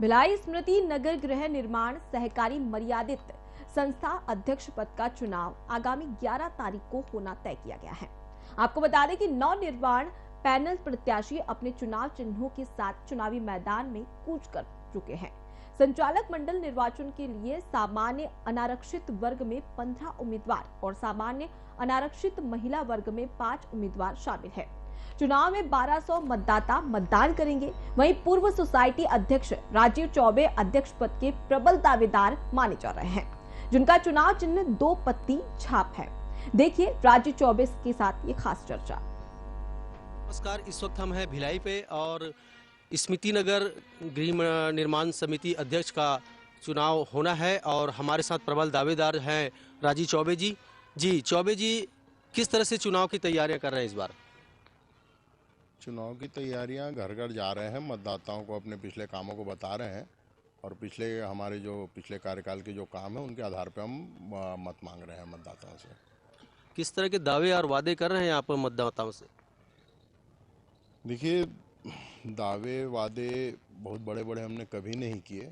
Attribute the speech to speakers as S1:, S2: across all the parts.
S1: भिलाई स्मृति नगर गृह निर्माण सहकारी मर्यादित संस्था अध्यक्ष पद का चुनाव आगामी 11 तारीख को होना तय किया गया है। आपको बता दें कि नव निर्माण पैनल प्रत्याशी अपने चुनाव चिन्हों के साथ चुनावी मैदान में कूच कर चुके हैं। संचालक मंडल निर्वाचन के लिए सामान्य अनारक्षित वर्ग में 15 उम्मीदवार और सामान्य अनारक्षित महिला वर्ग में 5 उम्मीदवार शामिल है। चुनाव में 1200 मतदाता मतदान करेंगे। वहीं पूर्व सोसाइटी अध्यक्ष राजीव चौबे अध्यक्ष पद के प्रबल दावेदार माने जा रहे हैं, जिनका चुनाव चिन्ह 2 पत्ती छाप है। देखिए राजीव चौबे के साथ ये खास चर्चा।
S2: नमस्कार, इस वक्त हम हैं भिलाई पे और स्मृति नगर गृह निर्माण समिति अध्यक्ष का चुनाव होना है और हमारे साथ प्रबल दावेदार हैं राजीव चौबे जी। चौबे जी, किस तरह से चुनाव की तैयारियां कर रहे हैं इस बार?
S3: चुनाव की तैयारियां घर घर जा रहे हैं, मतदाताओं को अपने पिछले कामों को बता रहे हैं और हमारे जो पिछले कार्यकाल के जो काम है उनके आधार पर हम मत मांग रहे हैं मतदाताओं से।
S2: किस तरह के दावे और वादे कर रहे हैं आप मतदाताओं से?
S3: देखिए, दावे वादे बहुत बड़े बड़े हमने कभी नहीं किए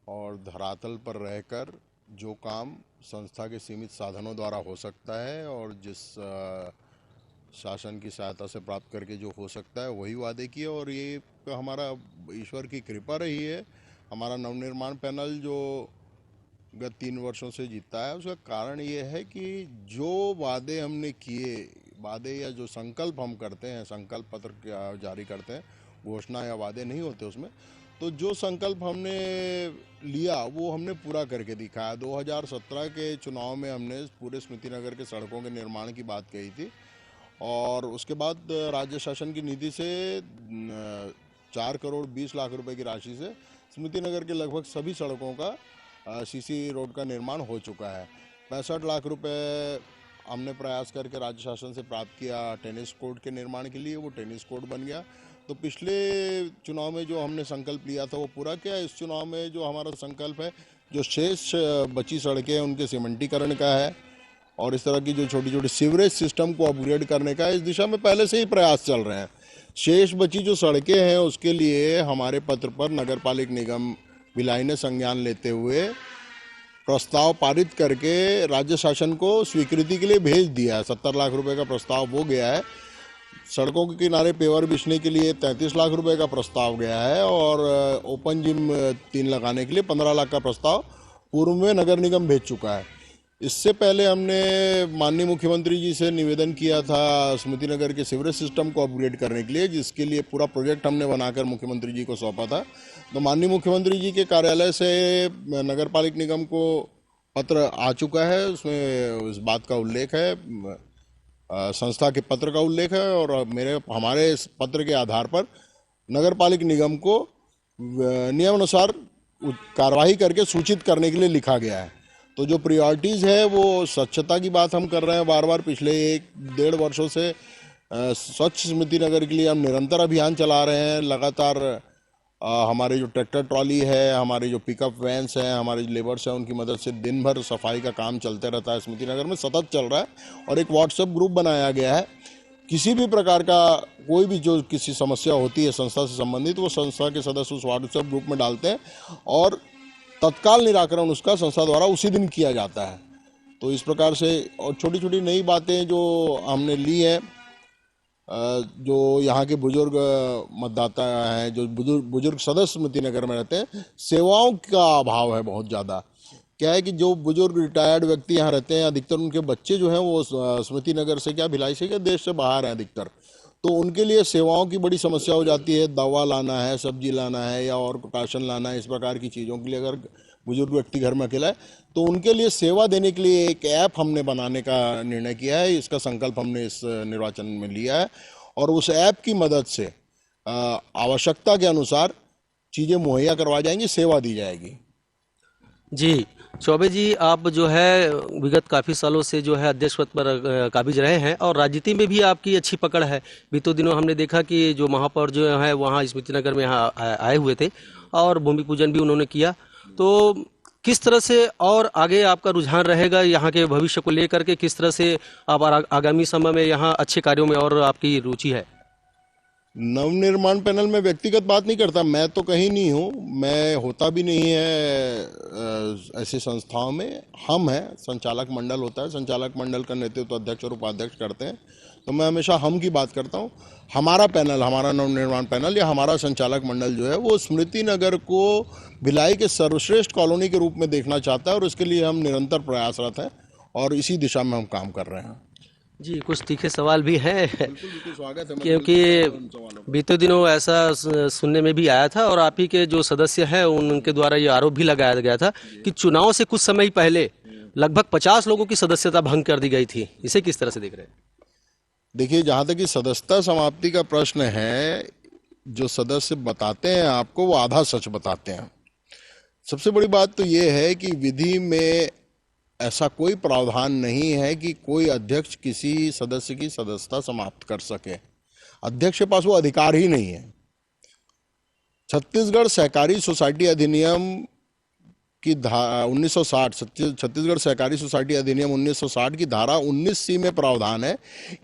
S3: और धरातल पर रहकर जो काम संस्था के सीमित साधनों द्वारा हो सकता है और जिस शासन की सहायता से प्राप्त करके जो हो सकता है वही वादे किए और ये हमारा ईश्वर की कृपा रही है। हमारा नवनिर्माण पैनल जो गत 3 वर्षों से जीता है उसका कारण ये है कि जो वादे हमने किए, वादे या जो संकल्प हम करते हैं, संकल्प पत्र जारी करते हैं, घोषणा या वादे नहीं होते उसमें, तो जो संकल्प हमने लिया वो हमने पूरा करके दिखाया। 2017 के चुनाव में हमने पूरे स्मृति नगर के सड़कों के निर्माण की बात कही थी और उसके बाद राज्य शासन की निधि से 4 करोड़ 20 लाख रुपए की राशि से स्मृति नगर के लगभग सभी सड़कों का सीसी रोड का निर्माण हो चुका है। 65 लाख रुपए हमने प्रयास करके राज्य शासन से प्राप्त किया टेनिस कोर्ट के निर्माण के लिए, वो टेनिस कोर्ट बन गया। तो पिछले चुनाव में जो हमने संकल्प लिया था वो पूरा किया। इस चुनाव में जो हमारा संकल्प है, जो शेष बची सड़कें हैं उनके सीमेंटीकरण का है और इस तरह की जो छोटी छोटी सीवरेज सिस्टम को अपग्रेड करने का है। इस दिशा में पहले से ही प्रयास चल रहे हैं। शेष बची जो सड़कें हैं उसके लिए हमारे पत्र पर नगर पालिक निगम भिलाई ने संज्ञान लेते हुए प्रस्ताव पारित करके राज्य शासन को स्वीकृति के लिए भेज दिया है। 70 लाख रुपए का प्रस्ताव हो गया है। सड़कों के किनारे पेवर बिछने के लिए 33 लाख रुपए का प्रस्ताव गया है और ओपन जिम 3 लगाने के लिए 15 लाख का प्रस्ताव पूर्व में नगर निगम भेज चुका है। इससे पहले हमने माननीय मुख्यमंत्री जी से निवेदन किया था स्मृति नगर के सीवरेज सिस्टम को अपग्रेड करने के लिए, जिसके लिए पूरा प्रोजेक्ट हमने बनाकर मुख्यमंत्री जी को सौंपा था। तो माननीय मुख्यमंत्री जी के कार्यालय से नगर पालिक निगम को पत्र आ चुका है, उसमें इस बात का उल्लेख है, संस्था के पत्र का उल्लेख है और हमारे इस पत्र के आधार पर नगर पालिक निगम को नियमानुसार कार्रवाई करके सूचित करने के लिए लिखा गया है। तो जो प्रायोरिटीज़ है वो स्वच्छता की बात हम कर रहे हैं बार बार। पिछले 1-1.5 वर्षों से स्वच्छ स्मृति नगर के लिए हम निरंतर अभियान चला रहे हैं। लगातार हमारे जो ट्रैक्टर ट्रॉली है, हमारे जो पिकअप वैन्स हैं, हमारे जो लेबर्स हैं, उनकी मदद से दिन भर सफाई का काम चलते रहता है। स्मृति नगर में सतत चल रहा है और एक व्हाट्सएप ग्रुप बनाया गया है। किसी भी प्रकार का कोई भी जो किसी समस्या होती है संस्था से संबंधित, वो संस्था के सदस्य उस व्हाट्सएप ग्रुप में डालते हैं और तत्काल निराकरण उसका संस्था द्वारा उसी दिन किया जाता है। तो इस प्रकार से और छोटी छोटी नई बातें जो हमने ली हैं, जो यहाँ के बुजुर्ग मतदाता हैं, जो बुजुर्ग सदस्य स्मृति नगर में रहते हैं, सेवाओं का अभाव है बहुत ज़्यादा। क्या है कि जो बुजुर्ग रिटायर्ड व्यक्ति यहाँ रहते हैं, अधिकतर उनके बच्चे जो हैं वो स्मृति नगर से क्या भिलाई से क्या देश से बाहर हैं अधिकतर, तो उनके लिए सेवाओं की बड़ी समस्या हो जाती है। दवा लाना है, सब्जी लाना है या और राशन लाना है, इस प्रकार की चीज़ों के लिए अगर बुजुर्ग व्यक्ति घर में अकेला है तो उनके लिए सेवा देने के लिए एक ऐप हमने बनाने का निर्णय किया है। इसका संकल्प हमने इस निर्वाचन में लिया है और उस ऐप की मदद से आवश्यकता के अनुसार चीज़ें मुहैया करवाई जाएंगी, सेवा दी जाएगी।
S2: जी चौबे जी, आप जो है विगत काफ़ी सालों से जो है अध्यक्ष पद पर काबिज रहे हैं और राजनीति में भी आपकी अच्छी पकड़ है। बीतों दिनों हमने देखा कि जो महापौर जो है वहाँ स्मृति नगर में यहाँ आए हुए थे और भूमि पूजन भी उन्होंने किया। तो किस तरह से और आगे आपका रुझान रहेगा यहाँ के भविष्य को लेकर के? किस तरह से आप आगामी समय में यहाँ अच्छे कार्यों में और आपकी रुचि है?
S3: नवनिर्माण पैनल में व्यक्तिगत बात नहीं करता, मैं तो कहीं नहीं हूँ, मैं होता भी नहीं है ऐसी संस्थाओं में। हम हैं, संचालक मंडल होता है, संचालक मंडल का नेतृत्व अध्यक्ष और उपाध्यक्ष करते हैं, तो मैं हमेशा हम की बात करता हूँ। हमारा पैनल, हमारा नवनिर्माण पैनल या हमारा संचालक मंडल जो है वो स्मृति नगर को भिलाई के सर्वश्रेष्ठ कॉलोनी के रूप में देखना चाहता है और इसके लिए हम निरंतर प्रयासरत हैं और इसी दिशा में हम काम कर रहे हैं।
S2: जी, कुछ तीखे सवाल भी हैं
S3: बिल्कुल स्वागत है।
S2: क्योंकि बीते दिनों ऐसा सुनने में भी आया था और आप ही के जो सदस्य हैं उनके द्वारा ये आरोप भी लगाया गया था कि चुनाव से कुछ समय पहले लगभग 50 लोगों की सदस्यता भंग कर दी गई थी। इसे किस तरह से देख रहे हैं?
S3: देखिए, जहाँ तक कि सदस्यता समाप्ति का प्रश्न है, जो सदस्य बताते हैं आपको वो आधा सच बताते हैं। सबसे बड़ी बात तो ये है कि विधि में ऐसा कोई प्रावधान नहीं है कि कोई अध्यक्ष किसी सदस्य की सदस्यता समाप्त कर सके। अध्यक्ष के पास वो अधिकार ही नहीं है। छत्तीसगढ़ सहकारी सोसाइटी अधिनियम की 1960 छत्तीसगढ़ सहकारी सोसाइटी अधिनियम 1960 की धारा 19C में प्रावधान है,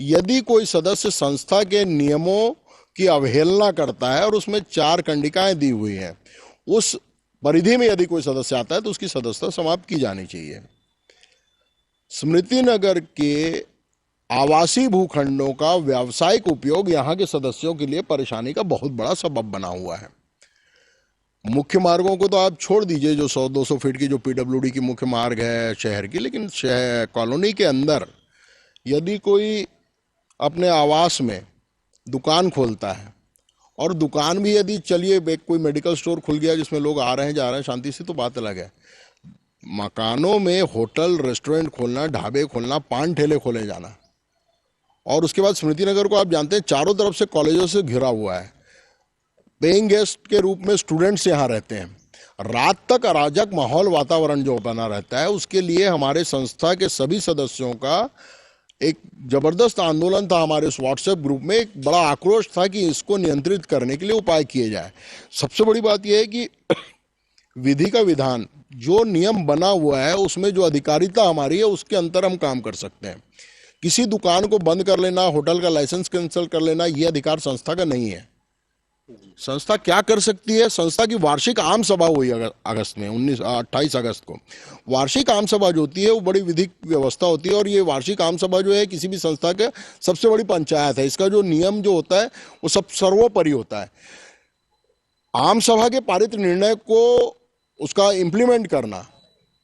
S3: यदि कोई सदस्य संस्था के नियमों की अवहेलना करता है और उसमें 4 कंडिकाएं दी हुई हैं, उस परिधि में यदि कोई सदस्य आता है तो उसकी सदस्यता समाप्त की जानी चाहिए। स्मृति नगर के आवासीय भूखंडों का व्यावसायिक उपयोग यहाँ के सदस्यों के लिए परेशानी का बहुत बड़ा सबब बना हुआ है। मुख्य मार्गों को तो आप छोड़ दीजिए, जो 100-200 फीट की जो PWD की मुख्य मार्ग है शहर की, लेकिन कॉलोनी के अंदर यदि कोई अपने आवास में दुकान खोलता है और दुकान भी यदि चलिए कोई मेडिकल स्टोर खुल गया जिसमें लोग आ रहे हैं जा रहे हैं शांति से, तो बात अलग है। मकानों में होटल रेस्टोरेंट खोलना, ढाबे खोलना, पान ठेले खोले जाना, और उसके बाद स्मृति नगर को आप जानते हैं चारों तरफ से कॉलेजों से घिरा हुआ है। पेइंग गेस्ट के रूप में स्टूडेंट्स यहाँ रहते हैं। रात तक अराजक माहौल वातावरण जो बना रहता है, उसके लिए हमारे संस्था के सभी सदस्यों का एक जबरदस्त आंदोलन था। हमारे उस व्हाट्सएप ग्रुप में एक बड़ा आक्रोश था कि इसको नियंत्रित करने के लिए उपाय किए जाए। सबसे बड़ी बात यह है कि विधि का विधान जो नियम बना हुआ है उसमें जो अधिकारिता हमारी है उसके अंतर हम काम कर सकते हैं। किसी दुकान को बंद कर लेना, होटल का लाइसेंस कैंसिल कर लेना, ये अधिकार संस्था का नहीं है। संस्था क्या कर सकती है? संस्था की वार्षिक आम सभा हुई अगस्त में 28 अगस्त को। वार्षिक आम सभा जो होती है वो बड़ी विधिक व्यवस्था होती है, और ये वार्षिक आम सभा जो है किसी भी संस्था के सबसे बड़ी पंचायत है। इसका जो नियम जो होता है वो सब सर्वोपरि होता है। आम सभा के पारित निर्णय को उसका इम्प्लीमेंट करना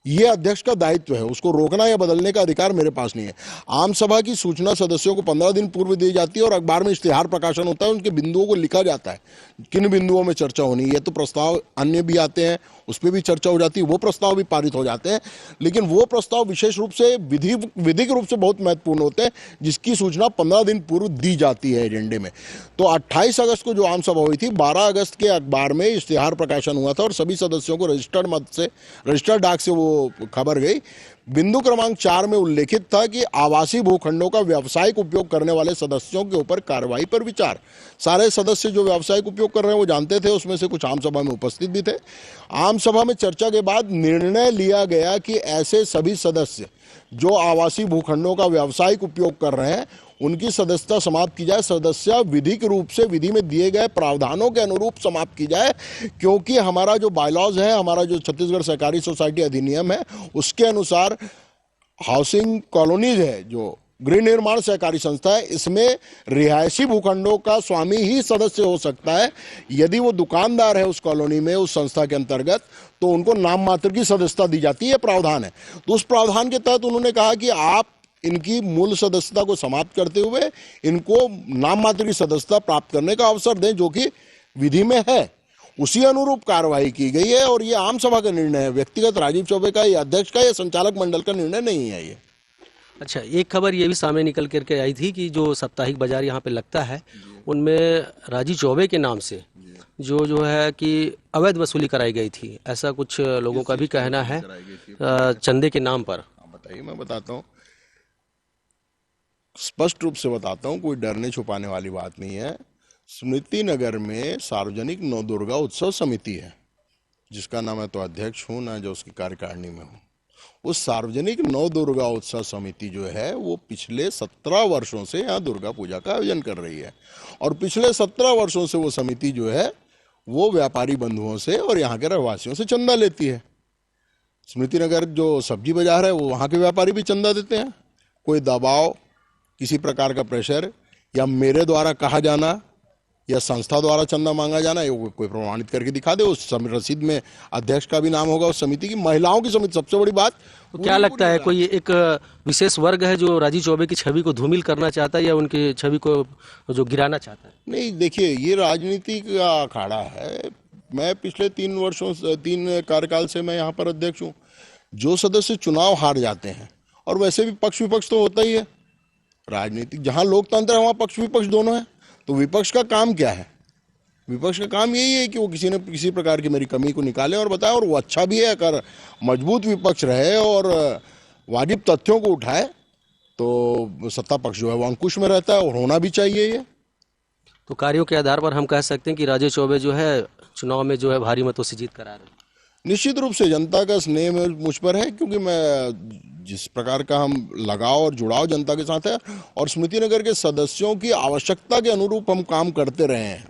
S3: ये अध्यक्ष का दायित्व है, उसको रोकना या बदलने का अधिकार मेरे पास नहीं है। आम सभा की सूचना सदस्यों को 15 दिन पूर्व दी जाती है और अखबार में इश्तिहार प्रकाशन होता है, उनके बिंदुओं को लिखा जाता है किन बिंदुओं में चर्चा होनी है। तो प्रस्ताव अन्य भी आते हैं, उस पर भी चर्चा हो जाती है, वो प्रस्ताव भी पारित हो जाते हैं, लेकिन वो प्रस्ताव विशेष रूप से विधिक रूप से बहुत महत्वपूर्ण होते हैं, जिसकी सूचना 15 दिन पूर्व दी जाती है एजेंडे में। तो 28 अगस्त को जो आम सभा हुई थी, 12 अगस्त के अखबार में इश्तिहार प्रकाशन हुआ था और सभी सदस्यों को रजिस्टर्ड डाक से वो खबर गई। बिंदु क्रमांक 4 में उल्लेखित था कि आवासीय भूखंडों का व्यावसायिक उपयोग करने वाले सदस्यों के ऊपर कार्रवाई पर विचार। सारे सदस्य जो व्यावसायिक उपयोग कर रहे हैं वो जानते थे, उसमें से कुछ आम सभा में उपस्थित भी थे। आम सभा में चर्चा के बाद निर्णय लिया गया कि ऐसे सभी सदस्य जो आवासीय भूखंडों का व्यावसायिक उपयोग कर रहे हैं उनकी सदस्यता समाप्त की जाए। सदस्यता विधिक रूप से विधि में दिए गए प्रावधानों के अनुरूप समाप्त की जाए, क्योंकि हमारा जो बायलॉज है, हमारा जो छत्तीसगढ़ सहकारी सोसाइटी अधिनियम है, उसके अनुसार हाउसिंग कॉलोनीज है जो गृह निर्माण सहकारी संस्था है, इसमें रिहायशी भूखंडों का स्वामी ही सदस्य हो सकता है। यदि वो दुकानदार है उस कॉलोनी में, उस संस्था के अंतर्गत, तो उनको नाम मात्र की सदस्यता दी जाती है, प्रावधान है। तो उस प्रावधान के तहत उन्होंने कहा कि आप इनकी मूल सदस्यता को समाप्त करते हुए इनको नाम मात्र की सदस्यता प्राप्त करने का अवसर दें, जो कि विधि में है। उसी अनुरूप कार्रवाई की गई है और ये आम सभा का निर्णय है, व्यक्तिगत राजीव चौबे का या अध्यक्ष का या संचालक मंडल का निर्णय नहीं है ये।
S2: अच्छा, एक खबर ये भी सामने निकल करके आई थी कि जो साप्ताहिक बाजार यहाँ पे लगता है उनमें राजीव चौबे के नाम से जो है कि अवैध वसूली कराई गई थी, ऐसा कुछ लोगों का भी कहना है चंदे के नाम पर।
S3: बताइए, मैं बताता हूँ, स्पष्ट रूप से बताता हूँ, कोई डरने छुपाने वाली बात नहीं है। स्मृति नगर में सार्वजनिक नवदुर्गा उत्सव समिति है, जिसका ना मैं तो अध्यक्ष हूँ ना जो उसकी कार्यकारिणी में हूँ। उस सार्वजनिक नव दुर्गा उत्सव समिति जो है वो पिछले 17 वर्षों से यहाँ दुर्गा पूजा का आयोजन कर रही है, और पिछले 17 वर्षों से वो समिति जो है वो व्यापारी बंधुओं से और यहाँ के रहवासियों से चंदा लेती है। स्मृति नगर जो सब्जी बाजार है वो वहाँ के व्यापारी भी चंदा देते हैं। कोई दबाव, किसी प्रकार का प्रेशर या मेरे द्वारा कहा जाना या संस्था द्वारा चंदा मांगा जाना, ये कोई प्रमाणित करके दिखा दे। उस रसीद में अध्यक्ष का भी नाम होगा, उस समिति की, महिलाओं की समिति। सबसे बड़ी बात
S2: तो क्या लगता है, कोई एक विशेष वर्ग है जो राजीव चौबे की छवि को धूमिल करना चाहता है या उनकी छवि को जो गिराना चाहता है?
S3: नहीं, देखिए, ये राजनीति का अखाड़ा है। मैं पिछले 3 कार्यकाल से मैं यहाँ पर अध्यक्ष हूँ। जो सदस्य चुनाव हार जाते हैं, और वैसे भी पक्ष विपक्ष तो होता ही है राजनीतिक, जहाँ लोकतंत्र है वहाँ पक्ष विपक्ष दोनों है। तो विपक्ष का काम क्या है? विपक्ष का काम यही है कि वो किसी न किसी प्रकार की मेरी कमी को निकाले और बताए, और वो अच्छा भी है। अगर मजबूत विपक्ष रहे और वाजिब तथ्यों को उठाए तो सत्ता पक्ष जो है वो अंकुश में रहता है, और होना भी चाहिए ये।
S2: तो कार्यों के आधार पर हम कह सकते हैं कि राजीव चौबे जो है चुनाव में जो है भारी मतों से जीत करा रहे हैं।
S3: निश्चित रूप से जनता का स्नेह मुझ पर है, क्योंकि मैं जिस प्रकार का हम लगाव और जुड़ाव जनता के साथ है, और स्मृति नगर के सदस्यों की आवश्यकता के अनुरूप हम काम करते रहे हैं।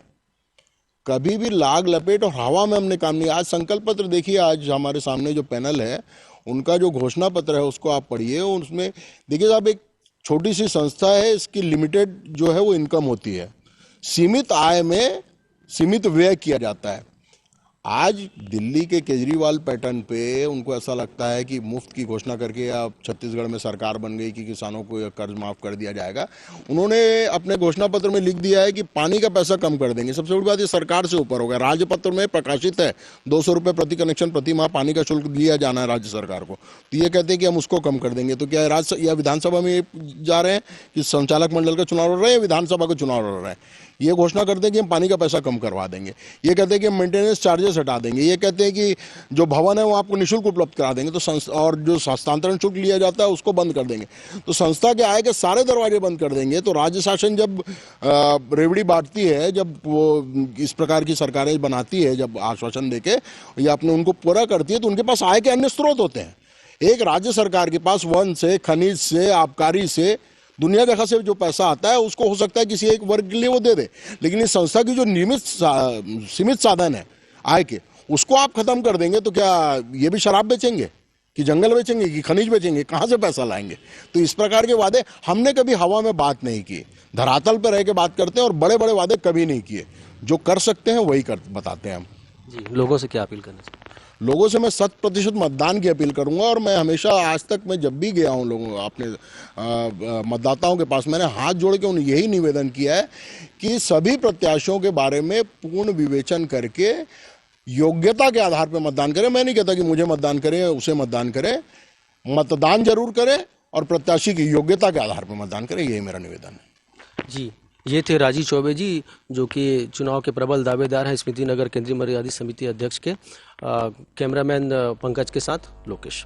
S3: कभी भी लाग लपेट और हवा में हमने काम नहीं। आज संकल्प पत्र देखिए, आज हमारे सामने जो पैनल है उनका जो घोषणा पत्र है उसको आप पढ़िए। उसमें देखिए साहब, एक छोटी सी संस्था है, इसकी लिमिटेड जो है वो इनकम होती है, सीमित आय में सीमित व्यय किया जाता है। आज दिल्ली के केजरीवाल पैटर्न पे उनको ऐसा लगता है कि मुफ्त की घोषणा करके अब छत्तीसगढ़ में सरकार बन गई कि किसानों को कर्ज माफ कर दिया जाएगा। उन्होंने अपने घोषणा पत्र में लिख दिया है कि पानी का पैसा कम कर देंगे। सबसे बड़ी बात, ये सरकार से ऊपर हो गया। राजपत्र में प्रकाशित है 200 रुपये प्रति कनेक्शन प्रति माह पानी का शुल्क दिया जाना है राज्य सरकार को। तो ये कहते हैं कि हम उसको कम कर देंगे। तो क्या राज्य या विधानसभा में जा रहे हैं कि संचालक मंडल का चुनाव लड़ रहे हैं, विधानसभा का चुनाव लड़ रहे हैं? ये घोषणा करते हैं कि हम पानी का पैसा कम करवा देंगे। ये कहते हैं कि हम मेंटेनेंस चार्जेस हटा देंगे। ये कहते हैं कि जो भवन है वो आपको निःशुल्क उपलब्ध करा देंगे। तो और जो हस्तांतरण शुल्क लिया जाता है उसको बंद कर देंगे। तो संस्था के आय के सारे दरवाजे बंद कर देंगे। तो राज्य शासन जब रेवड़ी बांटती है, जब वो इस प्रकार की सरकारें बनाती है, जब आश्वासन देके या अपने उनको पूरा करती है, तो उनके पास आय के अन्य स्रोत होते हैं। एक राज्य सरकार के पास वन से, खनिज से, आबकारी से, दुनिया देखा से जो पैसा आता है उसको हो सकता है किसी एक वर्ग के लिए वो दे दे, लेकिन इस संस्था की जो सीमित साधन है आय के, उसको आप खत्म कर देंगे तो क्या ये भी शराब बेचेंगे कि जंगल बेचेंगे कि खनिज बेचेंगे? कहाँ से पैसा लाएंगे? तो इस प्रकार के वादे हमने कभी हवा में बात नहीं की, धरातल पर रह के बात करते हैं, और बड़े बड़े वादे कभी नहीं किए। जो कर सकते हैं वही बताते हैं हम।
S2: जी, लोगों से क्या अपील करना चाहिए?
S3: लोगों से मैं 100% मतदान की अपील करूंगा, और मैं हमेशा आज तक मैं जब भी गया हूं लोगों अपने मतदाताओं के पास, मैंने हाथ जोड़ के उन्हें यही निवेदन किया है कि सभी प्रत्याशियों के बारे में पूर्ण विवेचन करके योग्यता के आधार पर मतदान करें। मैं नहीं कहता कि मुझे मतदान करें, उसे मतदान करें, मतदान जरूर करें और प्रत्याशी की योग्यता के आधार पर मतदान करें। यही मेरा निवेदन है।
S2: जी, ये थे राजीव चौबे जी, जो कि चुनाव के प्रबल दावेदार हैं, स्मृति नगर केंद्रीय मर्यादित समिति अध्यक्ष के। कैमरामैन पंकज के साथ लोकेश।